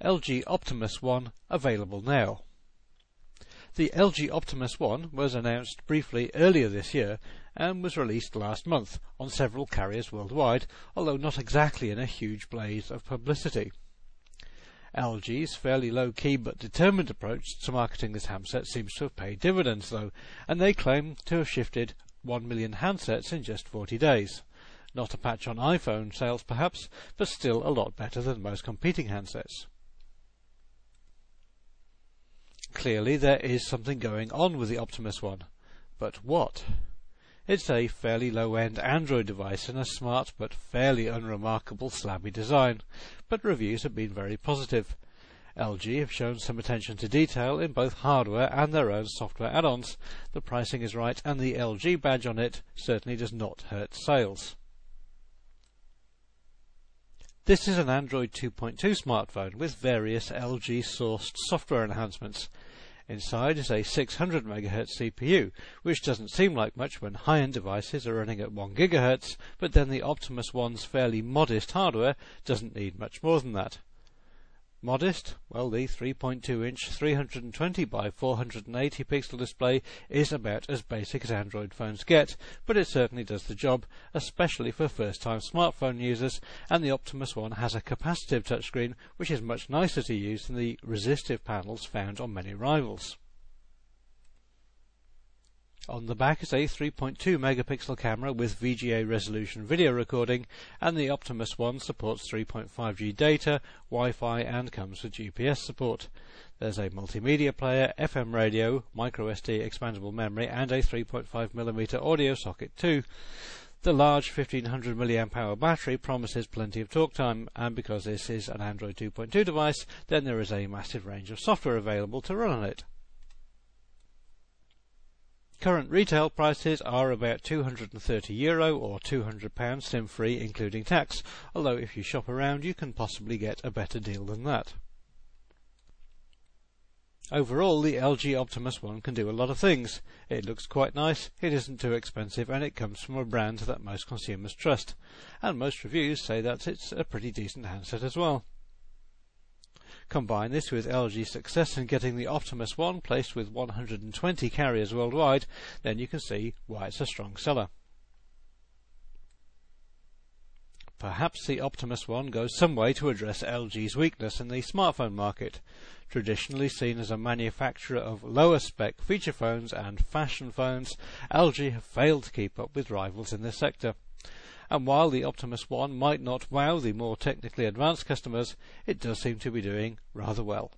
LG Optimus One available now. The LG Optimus One was announced briefly earlier this year and was released last month on several carriers worldwide, although not exactly in a huge blaze of publicity. LG's fairly low-key but determined approach to marketing this handset seems to have paid dividends though, and they claim to have shifted 1 million handsets in just 40 days. Not a patch on iPhone sales perhaps, but still a lot better than most competing handsets. Clearly there is something going on with the Optimus One. But what? It's a fairly low-end Android device in a smart but fairly unremarkable slabby design, but reviews have been very positive. LG have shown some attention to detail in both hardware and their own software add-ons. The pricing is right and the LG badge on it certainly does not hurt sales. This is an Android 2.2 smartphone with various LG-sourced software enhancements. Inside is a 600 MHz CPU, which doesn't seem like much when high-end devices are running at 1 GHz, but then the Optimus One's fairly modest hardware doesn't need much more than that. Modest? Well, the 3.2-inch 320 by 480 pixel display is about as basic as Android phones get, but it certainly does the job, especially for first-time smartphone users, and the Optimus One has a capacitive touchscreen which is much nicer to use than the resistive panels found on many rivals. On the back is a 3.2 megapixel camera with VGA resolution video recording, and the Optimus One supports 3.5G data, Wi-Fi and comes with GPS support. There's a multimedia player, FM radio, microSD expandable memory and a 3.5mm audio socket too. The large 1500 mAh battery promises plenty of talk time, and because this is an Android 2.2 device, then there is a massive range of software available to run on it. Current retail prices are about €230 or £200 SIM-free including tax, although if you shop around you can possibly get a better deal than that. Overall, the LG Optimus One can do a lot of things. It looks quite nice, it isn't too expensive, and it comes from a brand that most consumers trust. And most reviews say that it's a pretty decent handset as well. Combine this with LG's success in getting the Optimus One placed with 120 carriers worldwide, then you can see why it's a strong seller. Perhaps the Optimus One goes some way to address LG's weakness in the smartphone market. Traditionally seen as a manufacturer of lower spec feature phones and fashion phones, LG have failed to keep up with rivals in this sector. And while the Optimus One might not wow the more technically advanced customers, it does seem to be doing rather well.